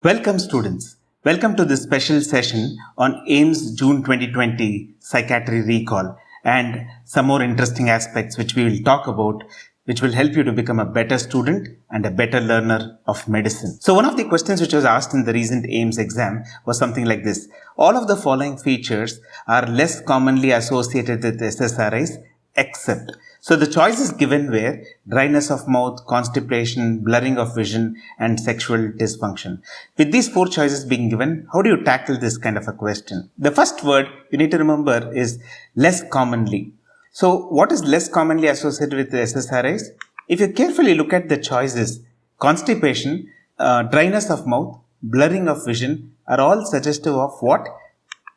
Welcome students. Welcome to this special session on AIIMS June 2020 Psychiatry Recall and some more interesting aspects which we will talk about, which will help you to become a better student and a better learner of medicine. So one of the questions which was asked in the recent AIIMS exam was something like this. All of the following features are less commonly associated with SSRIs except. So the choices given were dryness of mouth, constipation, blurring of vision, and sexual dysfunction. With these four choices being given, how do you tackle this kind of a question? The first word you need to remember is less commonly. So what is less commonly associated with the SSRIs? If you carefully look at the choices, constipation, dryness of mouth, blurring of vision are all suggestive of what?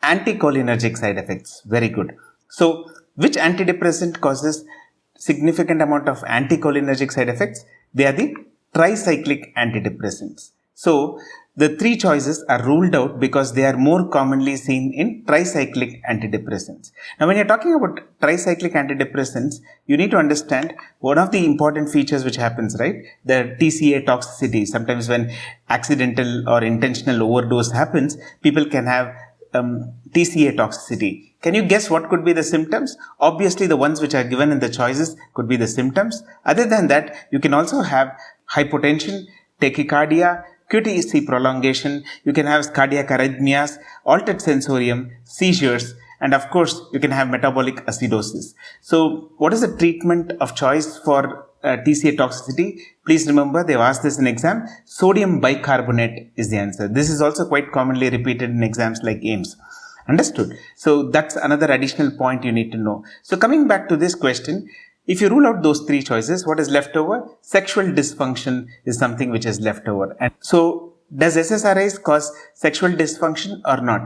Anticholinergic side effects. Very good. So which antidepressant causes significant amount of anticholinergic side effects? They are the tricyclic antidepressants. So the three choices are ruled out because they are more commonly seen in tricyclic antidepressants. Now when you're talking about tricyclic antidepressants, you need to understand one of the important features which happens, right? The TCA toxicity. Sometimes when accidental or intentional overdose happens, people can have TCA toxicity. Can you guess what could be the symptoms? Obviously, the ones which are given in the choices could be the symptoms. Other than that, you can also have hypotension, tachycardia, QTc prolongation. You can have cardiac arrhythmias, altered sensorium, seizures, and of course, you can have metabolic acidosis. So, what is the treatment of choice for TCA toxicity? Please remember, they've asked this in exam. Sodium bicarbonate is the answer. This is also quite commonly repeated in exams like AIIMS. Understood? So that's another additional point you need to know. So coming back to this question, if you rule out those three choices, what is left over? Sexual dysfunction is something which is left over. And so does SSRIs cause sexual dysfunction or not?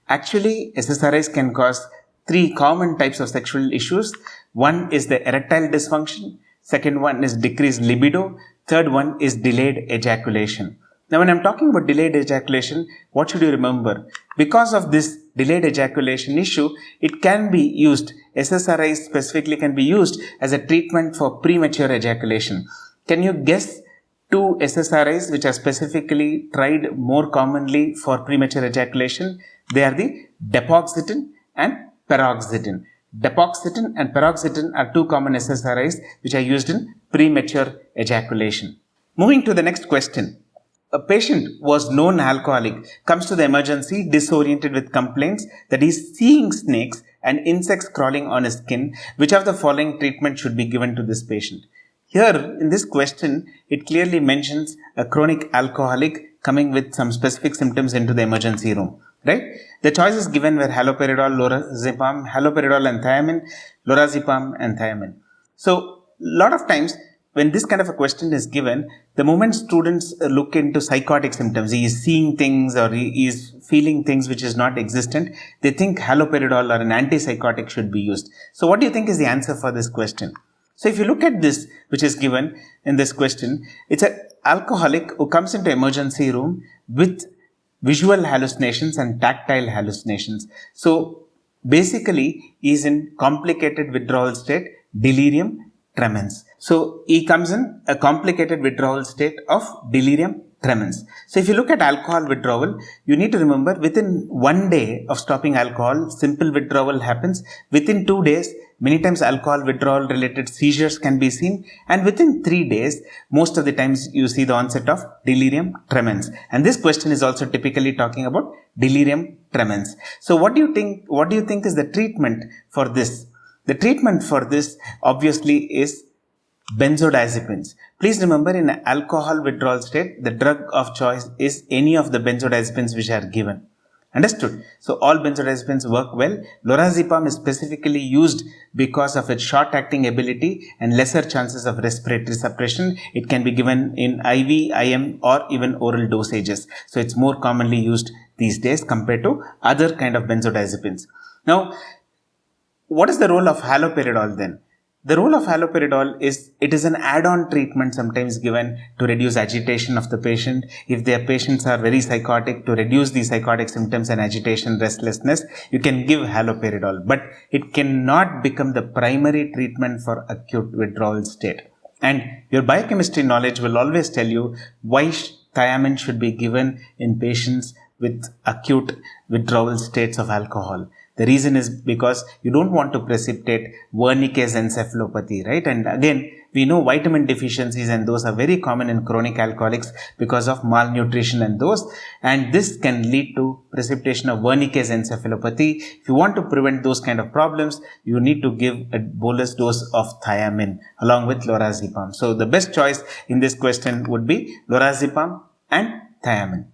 Actually, SSRIs can cause three common types of sexual issues. One is the erectile dysfunction. Second one is decreased libido. Third one is delayed ejaculation. Now, when I'm talking about delayed ejaculation, what should you remember? Because of this delayed ejaculation issue, it can be used, SSRIs specifically can be used as a treatment for premature ejaculation. Can you guess two SSRIs which are specifically tried more commonly for premature ejaculation? They are the depoxetin and paroxetin. Depoxetin and paroxetin are two common SSRIs which are used in premature ejaculation. Moving to the next question. A patient was known alcoholic, comes to the emergency disoriented with complaints that he is seeing snakes and insects crawling on his skin. Which of the following treatment should be given to this patient? Here, in this question, it clearly mentions a chronic alcoholic coming with some specific symptoms into the emergency room, right? The choices given were haloperidol, lorazepam, haloperidol and thiamine, lorazepam and thiamine. So, lot of times, when this kind of a question is given, the moment students look into psychotic symptoms, he is seeing things or he is feeling things which is not existent, they think haloperidol or an antipsychotic should be used. So what do you think is the answer for this question? So if you look at this, which is given in this question, it's an alcoholic who comes into emergency room with visual hallucinations and tactile hallucinations. So basically, he is in complicated withdrawal state, delirium, tremens. So he comes in a complicated withdrawal state of delirium tremens. So if you look at alcohol withdrawal, you need to remember within 1 day of stopping alcohol, simple withdrawal happens. Within 2 days, many times alcohol withdrawal related seizures can be seen. And within 3 days, most of the times you see the onset of delirium tremens. And this question is also typically talking about delirium tremens. So what do you think is the treatment for this? The treatment for this obviously is benzodiazepines. Please remember, in an alcohol withdrawal state, the drug of choice is any of the benzodiazepines which are given. Understood? So all benzodiazepines work well. Lorazepam is specifically used because of its short-acting ability and lesser chances of respiratory suppression. It can be given in IV, IM or even oral dosages. So it's more commonly used these days compared to other kind of benzodiazepines. Now, what is the role of haloperidol then? The role of haloperidol is, it is an add-on treatment sometimes given to reduce agitation of the patient. If their patients are very psychotic, to reduce the psychotic symptoms and agitation, restlessness, you can give haloperidol. But it cannot become the primary treatment for acute withdrawal state. And your biochemistry knowledge will always tell you why thiamine should be given in patients with acute withdrawal states of alcohol. The reason is because you don't want to precipitate Wernicke's encephalopathy, right? And again, we know vitamin deficiencies, and those are very common in chronic alcoholics because of malnutrition and this can lead to precipitation of Wernicke's encephalopathy. If you want to prevent those kind of problems, you need to give a bolus dose of thiamine along with lorazepam. So the best choice in this question would be lorazepam and thiamine.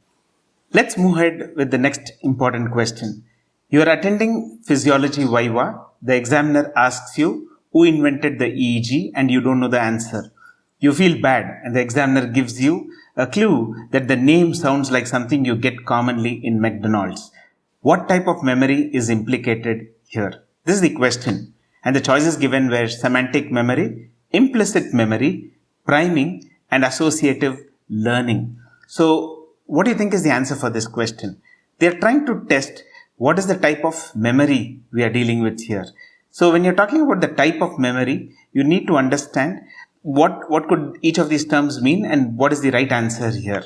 Let's move ahead with the next important question. You are attending physiology viva. The examiner asks you who invented the EEG and you don't know the answer. You feel bad and the examiner gives you a clue that the name sounds like something you get commonly in McDonald's. What type of memory is implicated here? This is the question. And the choices given were semantic memory, implicit memory, priming, and associative learning. So, what do you think is the answer for this question? They are trying to test what is the type of memory we are dealing with here. So when you're talking about the type of memory, you need to understand what could each of these terms mean and what is the right answer here.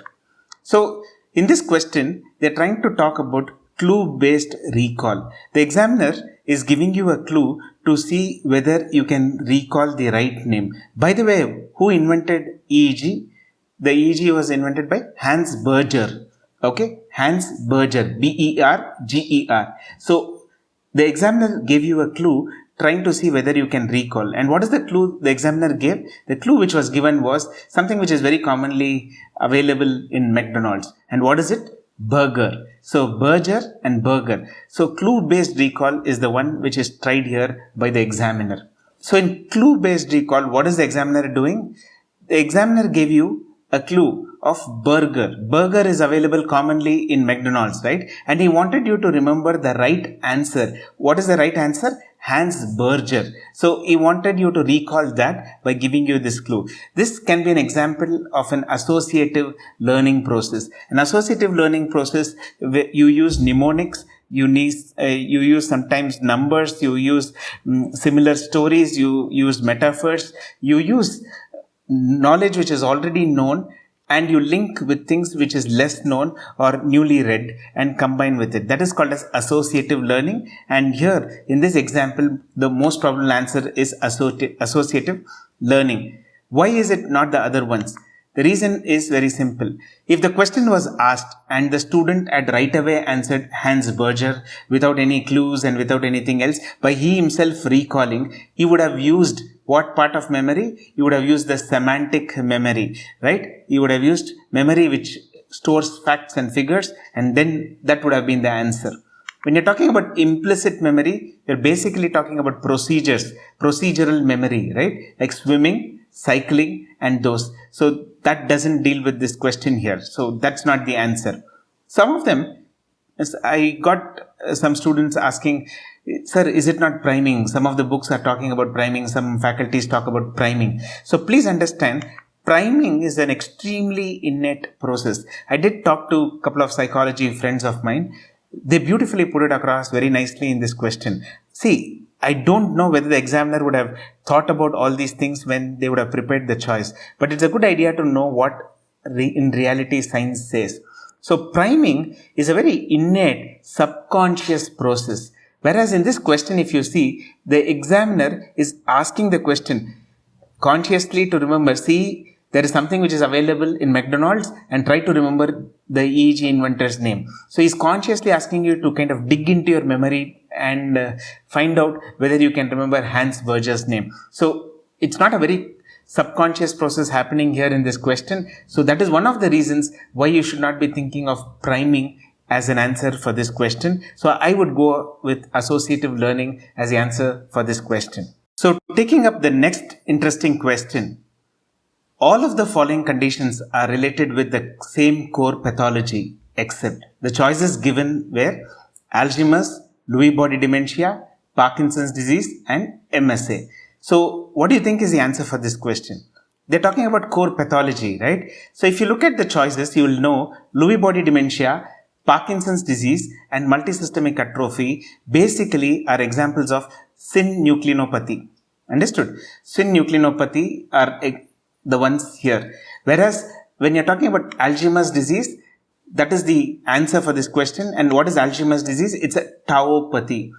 So in this question, they're trying to talk about clue-based recall. The examiner is giving you a clue to see whether you can recall the right name. By the way, who invented EEG? The EEG was invented by Hans Berger. Okay, Hans Berger, B-E-R-G-E-R. So the examiner gave you a clue trying to see whether you can recall. And what is the clue the examiner gave? The clue which was given was something which is very commonly available in McDonald's. And what is it? Burger. So Berger and burger. So clue-based recall is the one which is tried here by the examiner. So in clue-based recall, what is the examiner doing? The examiner gave you a clue of burger. Burger is available commonly in McDonald's, right? And he wanted you to remember the right answer. What is the right answer? Hans Berger. So he wanted you to recall that by giving you this clue. This can be an example of an associative learning process. An associative learning process, you use mnemonics, you use sometimes numbers, you use similar stories, you use metaphors, you use knowledge which is already known and you link with things which is less known or newly read and combine with it. That is called as associative learning. And here in this example, the most probable answer is associative learning. Why is it not the other ones? The reason is very simple. If the question was asked and the student had right away answered Hans Berger without any clues and without anything else, by he himself recalling, he would have used what part of memory? You would have used the semantic memory, right? You would have used memory which stores facts and figures, and then that would have been the answer. When you're talking about implicit memory, you're basically talking about procedural memory, right? Like swimming, cycling, and those. So that doesn't deal with this question here. So that's not the answer. Some of them, I got some students asking, sir, is it not priming? Some of the books are talking about priming. Some faculties talk about priming. So please understand, priming is an extremely innate process. I did talk to a couple of psychology friends of mine. They beautifully put it across very nicely in this question. See, I don't know whether the examiner would have thought about all these things when they would have prepared the choice. But it's a good idea to know what in reality science says. So priming is a very innate, subconscious process. Whereas in this question, if you see, the examiner is asking the question consciously to remember, see, there is something which is available in McDonald's and try to remember the EEG inventor's name. So he's consciously asking you to kind of dig into your memory and find out whether you can remember Hans Berger's name. So it's not a very subconscious process happening here in this question. So that is one of the reasons why you should not be thinking of priming as an answer for this question. So I would go with associative learning as the answer for this question. So taking up the next interesting question, all of the following conditions are related with the same core pathology, except the choices given were Alzheimer's, Lewy body dementia, Parkinson's disease, and MSA. So what do you think is the answer for this question? They're talking about core pathology, right? So if you look at the choices, you will know Lewy body dementia, Parkinson's disease, and multisystemic atrophy basically are examples of synucleinopathy. Understood? Synucleinopathy are the ones here. Whereas when you're talking about Alzheimer's disease, that is the answer for this question. And what is Alzheimer's disease? It's a tauopathy.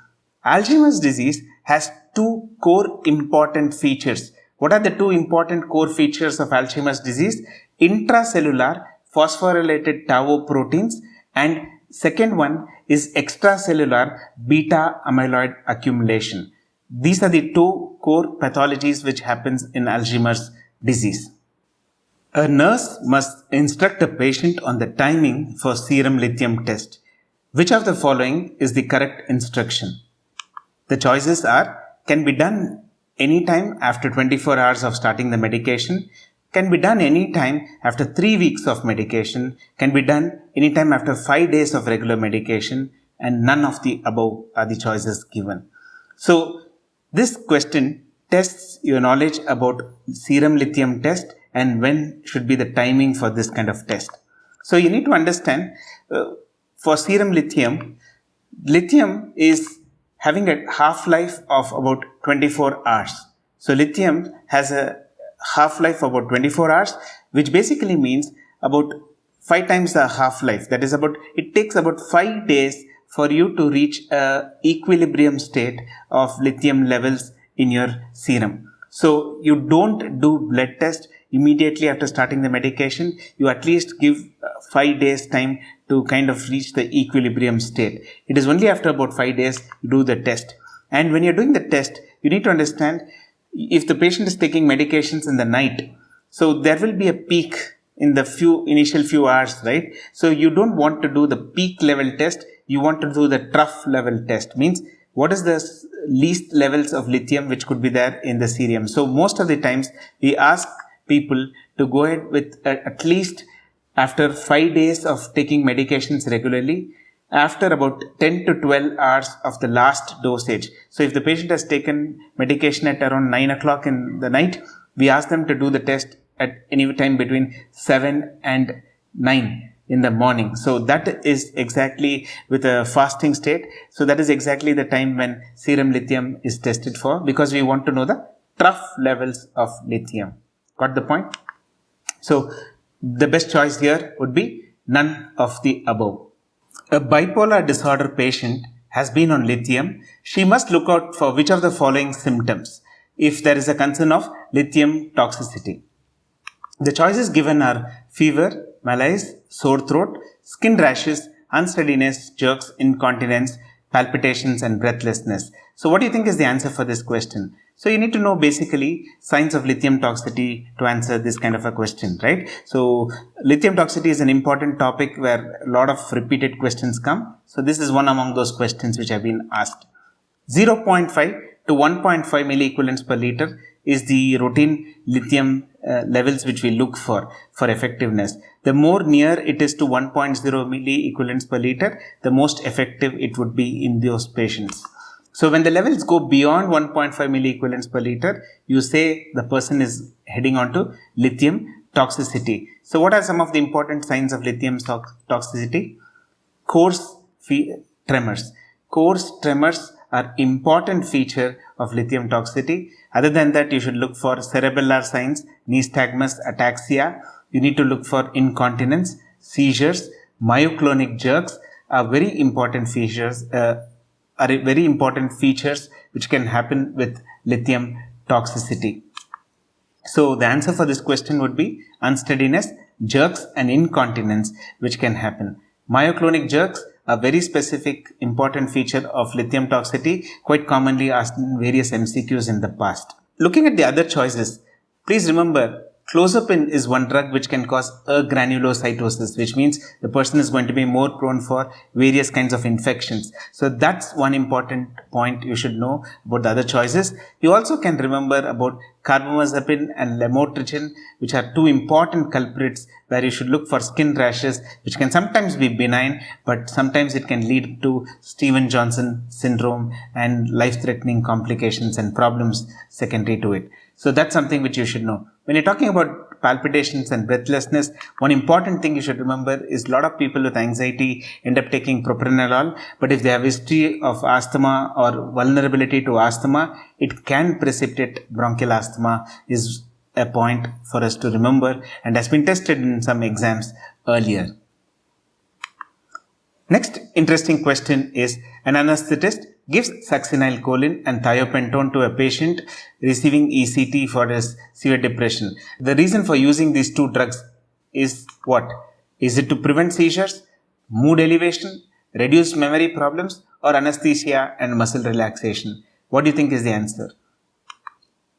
Alzheimer's disease has two core important features. What are the two important core features of Alzheimer's disease? Intracellular phosphorylated tau proteins, and second one is extracellular beta amyloid accumulation. These are the two core pathologies which happens in Alzheimer's disease. A nurse must instruct a patient on the timing for serum lithium test. Which of the following is the correct instruction? The choices are: can be done anytime after 24 hours of starting the medication, can be done anytime after 3 weeks of medication, can be done anytime after 5 days of regular medication, and none of the above are the choices given. So, this question tests your knowledge about serum lithium test and when should be the timing for this kind of test. So, you need to understand for serum lithium, lithium is having a half-life of about 24 hours. So, lithium has a half-life of about 24 hours, which basically means about 5 times the half-life. That is it takes about 5 days for you to reach a equilibrium state of lithium levels in your serum. So, you don't do blood test immediately after starting the medication. You at least give 5 days time to kind of reach the equilibrium state. It is only after about 5 days you do the test. And when you're doing the test, you need to understand if the patient is taking medications in the night, so there will be a peak in the initial few hours, right? So you don't want to do the peak level test, you want to do the trough level test. Means what is the least levels of lithium which could be there in the serum. So most of the times we ask people to go ahead with at least after 5 days of taking medications regularly, after about 10 to 12 hours of the last dosage. So if the patient has taken medication at around 9 o'clock in the night, we ask them to do the test at any time between 7 and 9 in the morning. So that is exactly with a fasting state. So that is exactly the time when serum lithium is tested for, because we want to know the trough levels of lithium. Got the point? So the best choice here would be none of the above. A bipolar disorder patient has been on lithium. She must look out for which of the following symptoms if there is a concern of lithium toxicity. The choices given are fever, malaise, sore throat, skin rashes, unsteadiness, jerks, incontinence, palpitations, and breathlessness. So what do you think is the answer for this question? So you need to know basically signs of lithium toxicity to answer this kind of a question, right? So lithium toxicity is an important topic where a lot of repeated questions come. So this is one among those questions which have been asked. 0.5 to 1.5 milliequivalents per liter is the routine lithium levels which we look for effectiveness. The more near it is to 1.0 milliequivalents per liter, the most effective it would be in those patients. So when the levels go beyond 1.5 milliequivalents per liter, you say the person is heading on to lithium toxicity. So what are some of the important signs of lithium toxicity? Coarse tremors. Coarse tremors are important feature of lithium toxicity. Other than that, you should look for cerebellar signs, nystagmus, ataxia. You need to look for incontinence, seizures, myoclonic jerks are very important features. Are very important features which can happen with lithium toxicity. So the answer for this question would be unsteadiness, jerks, and incontinence which can happen. Myoclonic jerks are very specific important feature of lithium toxicity, quite commonly asked in various MCQs in the past. Looking at the other choices, please remember clozapine is one drug which can cause agranulocytosis, which means the person is going to be more prone for various kinds of infections. So that's one important point you should know about the other choices. You also can remember about carbamazepine and lamotrigine, which are two important culprits where you should look for skin rashes, which can sometimes be benign, but sometimes it can lead to Stevens-Johnson syndrome and life-threatening complications and problems secondary to it. So that's something which you should know. When you're talking about palpitations and breathlessness, one important thing you should remember is a lot of people with anxiety end up taking propranolol, but if they have history of asthma or vulnerability to asthma, it can precipitate bronchial asthma is a point for us to remember and has been tested in some exams earlier. Next interesting question is, an anesthetist gives succinylcholine and thiopentone to a patient receiving ECT for his severe depression. The reason for using these two drugs is what? Is it to prevent seizures, mood elevation, reduce memory problems, or anesthesia and muscle relaxation? What do you think is the answer?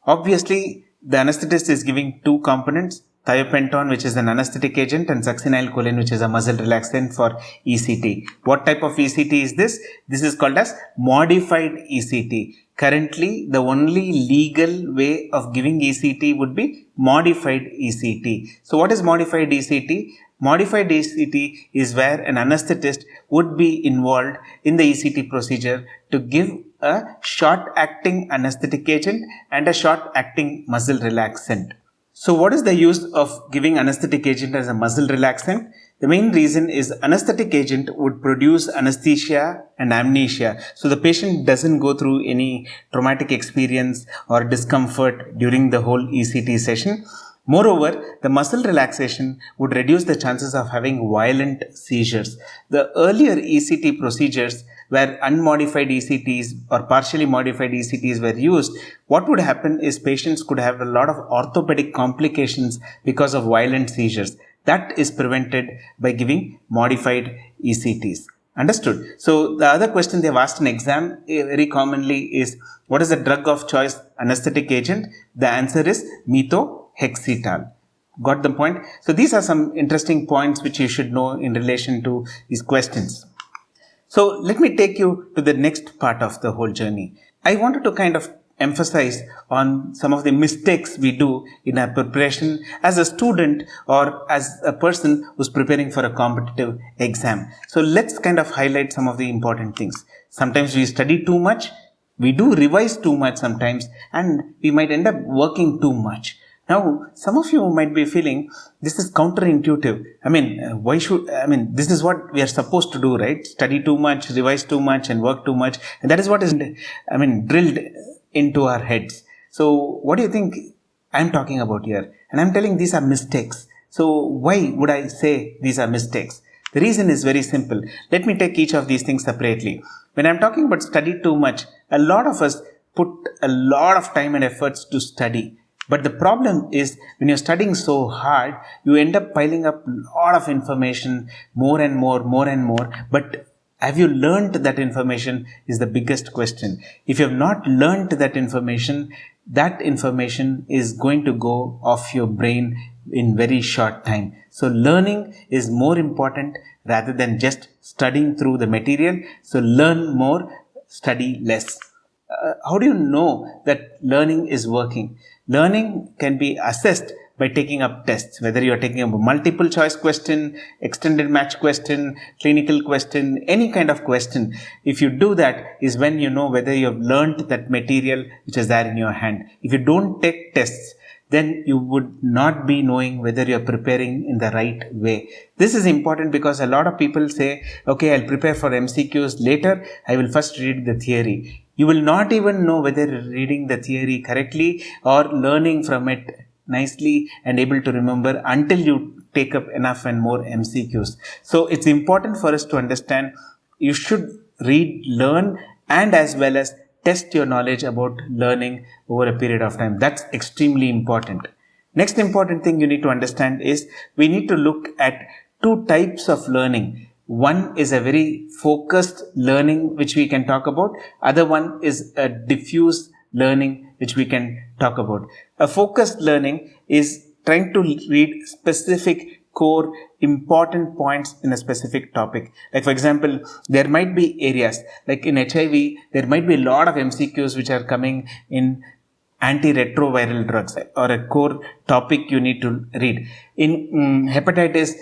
Obviously, the anesthetist is giving two components, thiopentone, which is an anesthetic agent, and succinylcholine, which is a muscle relaxant for ECT. What type of ECT is this? This is called as modified ECT. Currently, the only legal way of giving ECT would be modified ECT. So, what is modified ECT? Modified ECT is where an anesthetist would be involved in the ECT procedure to give a short-acting anesthetic agent and a short-acting muscle relaxant. So what is the use of giving anesthetic agent as a muscle relaxant? The main reason is anesthetic agent would produce anesthesia and amnesia. So the patient doesn't go through any traumatic experience or discomfort during the whole ECT session. Moreover, the muscle relaxation would reduce the chances of having violent seizures. The earlier ECT procedures where unmodified ECTs or partially modified ECTs were used, what would happen is patients could have a lot of orthopedic complications because of violent seizures. That is prevented by giving modified ECTs. Understood? So the other question they've asked in exam very commonly is, what is the drug of choice anesthetic agent? The answer is methohexital. Got the point? So these are some interesting points which you should know in relation to these questions. So let me take you to the next part of the whole journey. I wanted to kind of emphasize on some of the mistakes we do in our preparation as a student or as a person who's preparing for a competitive exam. So let's kind of highlight some of the important things. Sometimes we study too much, we do revise too much sometimes, and we might end up working too much. Now, some of you might be feeling this is counterintuitive. This is what we are supposed to do, right? Study too much, revise too much, and work too much. And that is what is, drilled into our heads. So, what do you think I'm talking about here? And I'm telling these are mistakes. So, why would I say these are mistakes? The reason is very simple. Let me take each of these things separately. When I'm talking about study too much, a lot of us put a lot of time and efforts to study. But the problem is, when you're studying so hard, you end up piling up a lot of information, more and more. But have you learned that information is the biggest question. If you have not learned that information is going to go off your brain in very short time. So learning is more important rather than just studying through the material. So learn more, study less. How do you know that learning is working? Learning can be assessed by taking up tests, whether you are taking up a multiple choice question, extended match question, clinical question, any kind of question. If you do that is when you know whether you have learned that material which is there in your hand. If you don't take tests, then you would not be knowing whether you are preparing in the right way. This is important because a lot of people say, okay, I'll prepare for MCQs later. I will first read the theory. You will not even know whether you're reading the theory correctly or learning from it nicely and able to remember until you take up enough and more MCQs. So it's important for us to understand you should read, learn, and as well as test your knowledge about learning over a period of time. That's extremely important. Next important thing you need to understand is we need to look at two types of learning. One is a very focused learning which we can talk about. Other one is a diffuse learning which we can talk about. A focused learning is trying to read specific core important points in a specific topic. Like for example, there might be areas like in HIV, there might be a lot of MCQs which are coming in antiretroviral drugs or a core topic you need to read. In hepatitis,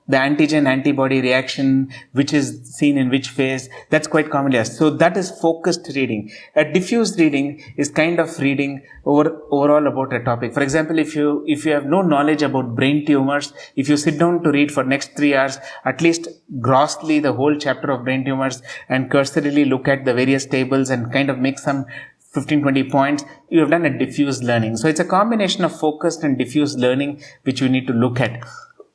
the antigen antibody reaction, which is seen in which phase, that's quite commonly asked. So that is focused reading. A diffuse reading is kind of reading overall about a topic. For example, if you have no knowledge about brain tumors, if you sit down to read for next 3 hours, at least grossly the whole chapter of brain tumors and cursorily look at the various tables and kind of make some 15-20 points, you have done a diffuse learning. So it's a combination of focused and diffuse learning which you need to look at.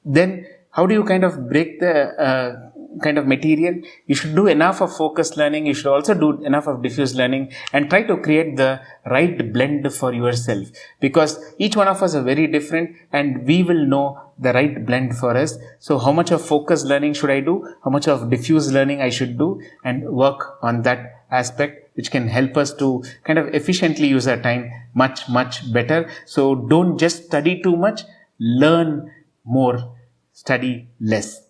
Then how do you kind of break the kind of material? You should do enough of focused learning, you should also do enough of diffuse learning, and try to create the right blend for yourself, because each one of us are very different and we will know the right blend for us. So how much of focused learning should I do, how much of diffuse learning I should do, and work on that aspect, which can help us to kind of efficiently use our time much better. So don't just study too much, learn more, study less.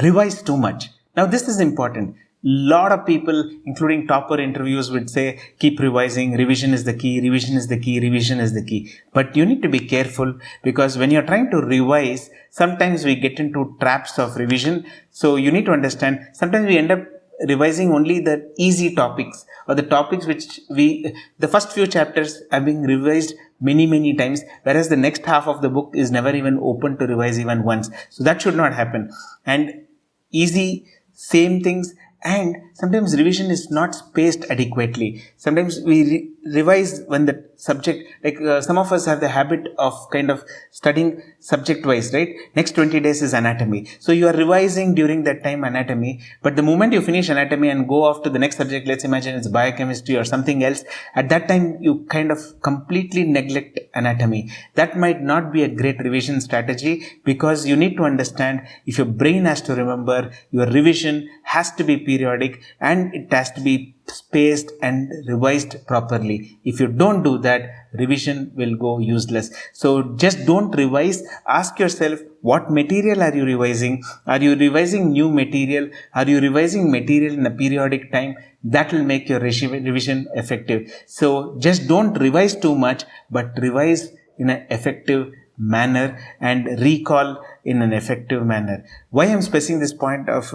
Revise too much. Now this is important. Lot of people, including topper interviews, would say keep revising, revision is the key, revision is the key, revision is the key. But you need to be careful, because when you're trying to revise, sometimes we get into traps of revision. So you need to understand, sometimes we end up revising only the easy topics, or the topics which the first few chapters are being revised many times, whereas the next half of the book is never even open to revise even once. So that should not happen. And easy, same things, and sometimes revision is not spaced adequately. Sometimes we revise when the subject, like some of us have the habit of kind of studying subject wise, right? Next 20 days is anatomy. So you are revising during that time anatomy, but the moment you finish anatomy and go off to the next subject, let's imagine it's biochemistry or something else, at that time you kind of completely neglect anatomy. That might not be a great revision strategy, because you need to understand, if your brain has to remember, your revision has to be periodic and it has to be spaced and revised properly. If you don't do that, revision will go useless. So just don't revise. Ask yourself, what material are you revising? Are you revising new material? Are you revising material in a periodic time? That will make your revision effective. So just don't revise too much, but revise in an effective manner and recall in an effective manner. Why I'm stressing this point of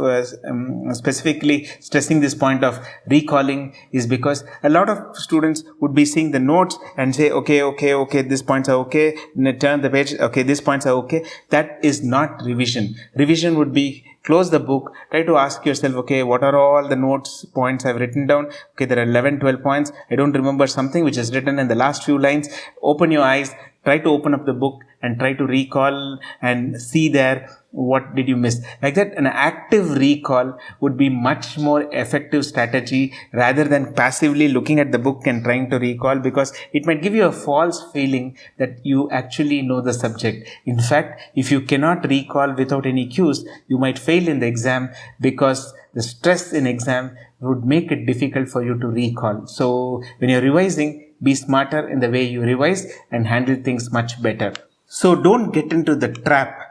specifically stressing this point of recalling is because a lot of students would be seeing the notes and say, okay, these points are okay, turn the page, okay, these points are okay. That is not revision. Revision would be close the book, try to ask yourself, okay, what are all the notes points I've written down? Okay, there are 11, 12 points. I don't remember something which is written in the last few lines. Open your eyes, try to open up the book and try to recall and see there what did you miss. Like that, an active recall would be much more effective strategy rather than passively looking at the book and trying to recall, because it might give you a false feeling that you actually know the subject. In fact, if you cannot recall without any cues, you might fail in the exam, because the stress in exam would make it difficult for you to recall. So when you're revising, be smarter in the way you revise and handle things much better. So don't get into the trap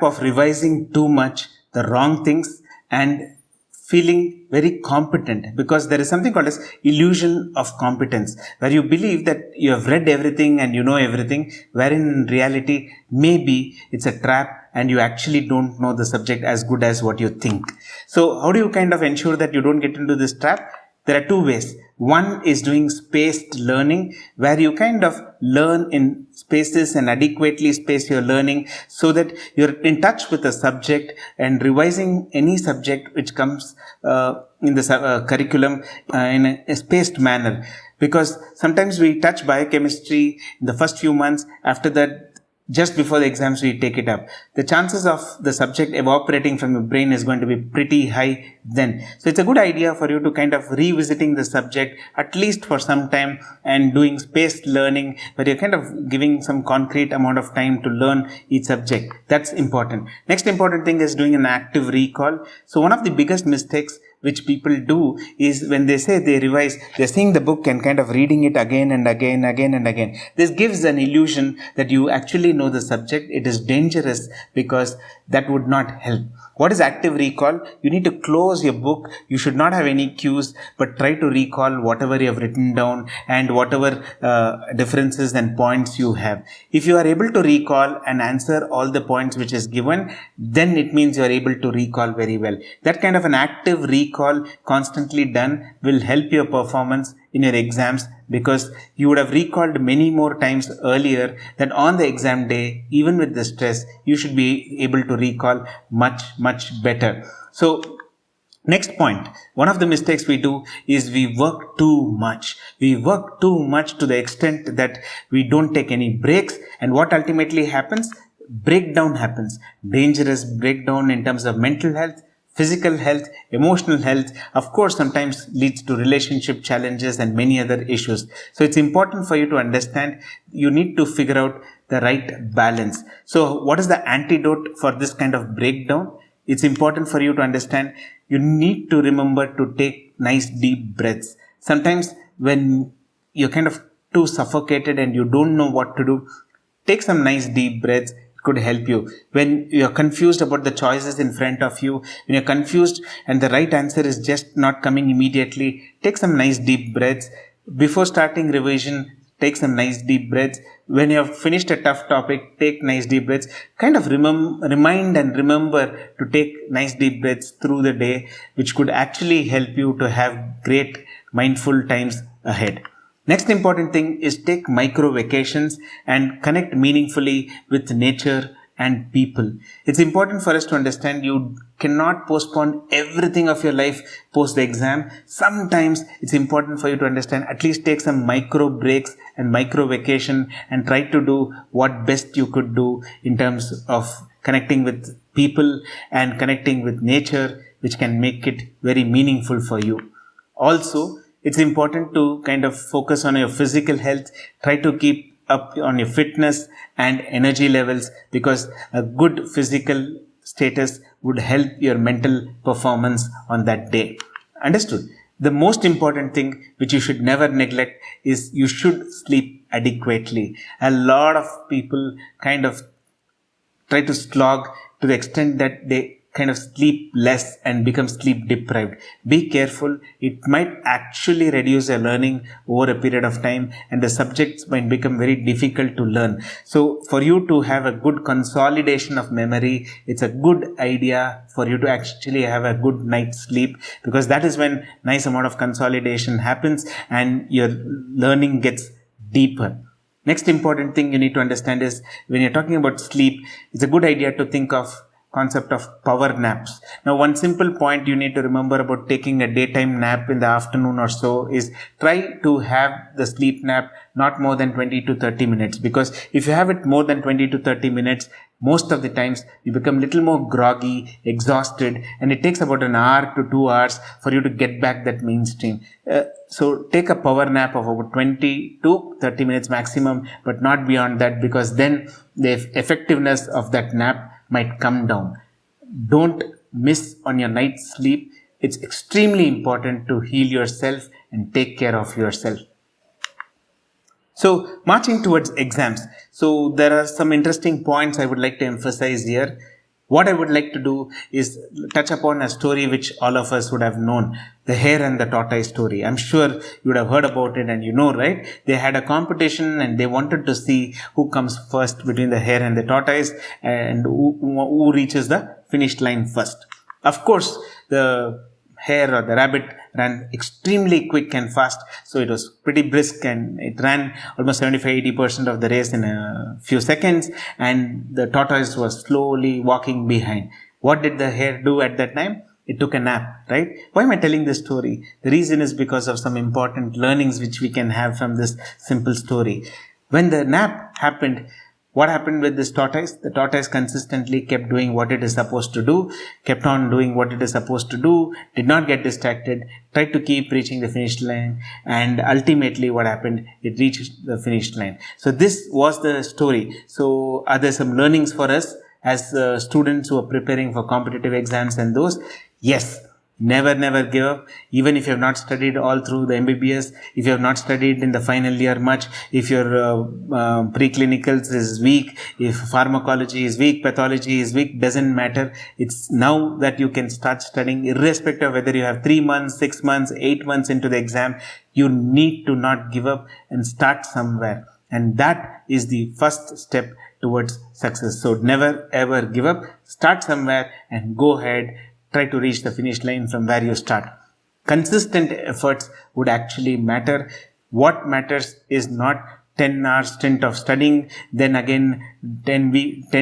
of revising too much, the wrong things, and feeling very competent, because there is something called as illusion of competence, where you believe that you have read everything and you know everything, wherein in reality, maybe it's a trap and you actually don't know the subject as good as what you think. So how do you kind of ensure that you don't get into this trap? There are two ways. One is doing spaced learning, where you kind of learn in spaces and adequately space your learning so that you're in touch with the subject and revising any subject which comes in the curriculum in a spaced manner. Because sometimes we touch biochemistry in the first few months, after that, just before the exams we take it up. The chances of the subject evaporating from your brain is going to be pretty high then. So it's a good idea for you to kind of revisiting the subject at least for some time and doing spaced learning, where you're kind of giving some concrete amount of time to learn each subject. That's important. Next important thing is doing an active recall. So one of the biggest mistakes which people do is when they say they revise, they're seeing the book and kind of reading it again and again. This gives an illusion that you actually know the subject. It is dangerous, because that would not help. What is active recall? You need to close your book. You should not have any cues, but try to recall whatever you have written down and whatever differences and points you have. If you are able to recall and answer all the points which is given, then it means you are able to recall very well. That kind of an active recall constantly done will help your performance in your exams, because you would have recalled many more times earlier that on the exam day, even with the stress, you should be able to recall much better. So Next point, one of the mistakes we do is we work too much. We work too much to the extent that we don't take any breaks, and what ultimately happens? Breakdown happens. Dangerous breakdown in terms of mental health, physical health, emotional health, of course, sometimes leads to relationship challenges and many other issues. So it's important for you to understand you need to figure out the right balance. So what is the antidote for this kind of breakdown? It's important for you to understand you need to remember to take nice deep breaths. Sometimes when you're kind of too suffocated and you don't know what to do, take some nice deep breaths. It could help you. When you're confused about the choices in front of you, when you're confused and the right answer is just not coming immediately, take some nice deep breaths. Before starting revision, take some nice deep breaths. When you have finished a tough topic, take nice deep breaths. Kind of remind and remember to take nice deep breaths through the day, which could actually help you to have great mindful times ahead. Next important thing is take micro vacations and connect meaningfully with nature and people. It's important for us to understand you cannot postpone everything of your life post the exam. Sometimes it's important for you to understand at least take some micro breaks and micro vacation and try to do what best you could do in terms of connecting with people and connecting with nature, which can make it very meaningful for you. Also, it's important to kind of focus on your physical health. Try to keep up on your fitness and energy levels, because a good physical status would help your mental performance on that day. Understood? The most important thing which you should never neglect is you should sleep adequately. A lot of people kind of try to slog to the extent that they kind of sleep less and become sleep deprived. Be careful. It might actually reduce your learning over a period of time, and the subjects might become very difficult to learn. So for you to have a good consolidation of memory, it's a good idea for you to actually have a good night's sleep, because that is when nice amount of consolidation happens and your learning gets deeper. Next important thing you need to understand is when you're talking about sleep, it's a good idea to think of concept of power naps. Now, one simple point you need to remember about taking a daytime nap in the afternoon or so is try to have the sleep nap not more than 20 to 30 minutes, because if you have it more than 20 to 30 minutes, most of the times you become a little more groggy, exhausted, and it takes about an hour to 2 hours for you to get back that mainstream. So take a power nap of about 20 to 30 minutes maximum, but not beyond that, because then the effectiveness of that nap might come down. Don't miss on your night's sleep. It's extremely important to heal yourself and take care of yourself. So, marching towards exams. So, there are some interesting points I would like to emphasize here. What I would like to do is touch upon a story which all of us would have known, the hare and the tortoise story. I'm sure you would have heard about it and you know, right? They had a competition and they wanted to see who comes first between the hare and the tortoise, and who reaches the finish line first. Of course, the hare or the rabbit ran extremely quick and fast, so it was pretty brisk and it ran almost 75-80% of the race in a few seconds, and the tortoise was slowly walking behind. What did the hare do at that time? It took a nap, right? Why am I telling this story? The reason is because of some important learnings which we can have from this simple story. When the nap happened, what happened with this tortoise? The tortoise consistently kept doing what it is supposed to do, kept on doing what it is supposed to do, did not get distracted, tried to keep reaching the finish line, and ultimately what happened? It reached the finish line. So this was the story. So are there some learnings for us as students who are preparing for competitive exams and those? Yes. Never give up. Even if you have not studied all through the MBBS, if you have not studied in the final year much, if your preclinicals is weak, if pharmacology is weak, pathology is weak, doesn't matter. It's now that you can start studying, irrespective of whether you have 3 months, 6 months, 8 months into the exam. You need to not give up and start somewhere. And that is the first step towards success. So never ever give up. Start somewhere and go ahead. Try to reach the finish line from where you start. Consistent efforts would actually matter. What matters is not 10 hours stint of studying, then again 10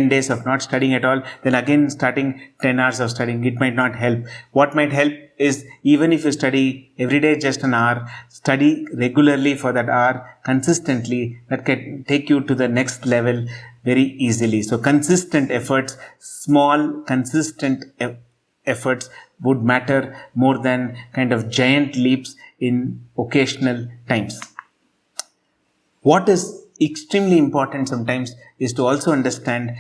days of not studying at all, then again starting 10 hours of studying. It might not help. What might help is, even if you study every day just an hour, study regularly for that hour consistently. That can take you to the next level very easily. So consistent efforts, small consistent efforts would matter more than kind of giant leaps in occasional times. What is extremely important sometimes is to also understand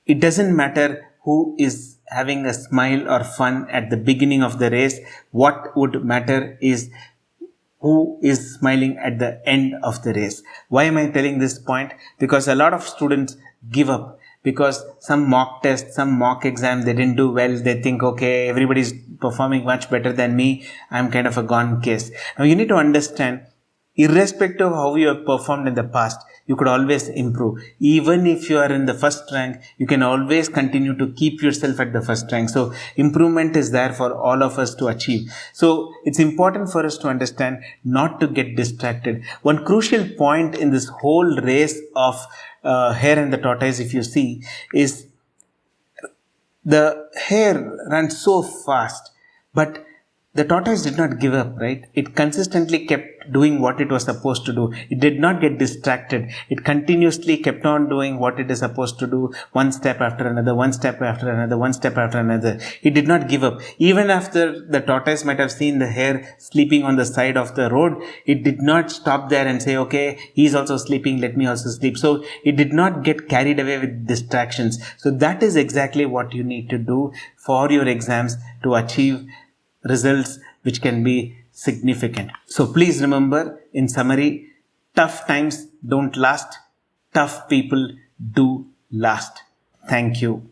it doesn't matter who is having a smile or fun at the beginning of the race. What would matter is who is smiling at the end of the race. Why am I telling this point? Because a lot of students give up because some mock test, some mock exam, they didn't do well. They think, okay, everybody's performing much better than me. I'm kind of a gone case. Now you need to understand, irrespective of how you have performed in the past, you could always improve. Even if you are in the first rank, you can always continue to keep yourself at the first rank. So improvement is there for all of us to achieve. So it's important for us to understand not to get distracted. One crucial point in this whole race of hare and the tortoise, if you see, is the hare ran so fast, but the tortoise did not give up, right? It consistently kept doing what it was supposed to do. It did not get distracted. It continuously kept on doing what it is supposed to do, one step after another, one step after another, one step after another. It did not give up. Even after the tortoise might have seen the hare sleeping on the side of the road, it did not stop there and say, okay, he's also sleeping, let me also sleep. So it did not get carried away with distractions. So that is exactly what you need to do for your exams to achieve results which can be significant. So please remember, in summary, tough times don't last, tough people do last. Thank you.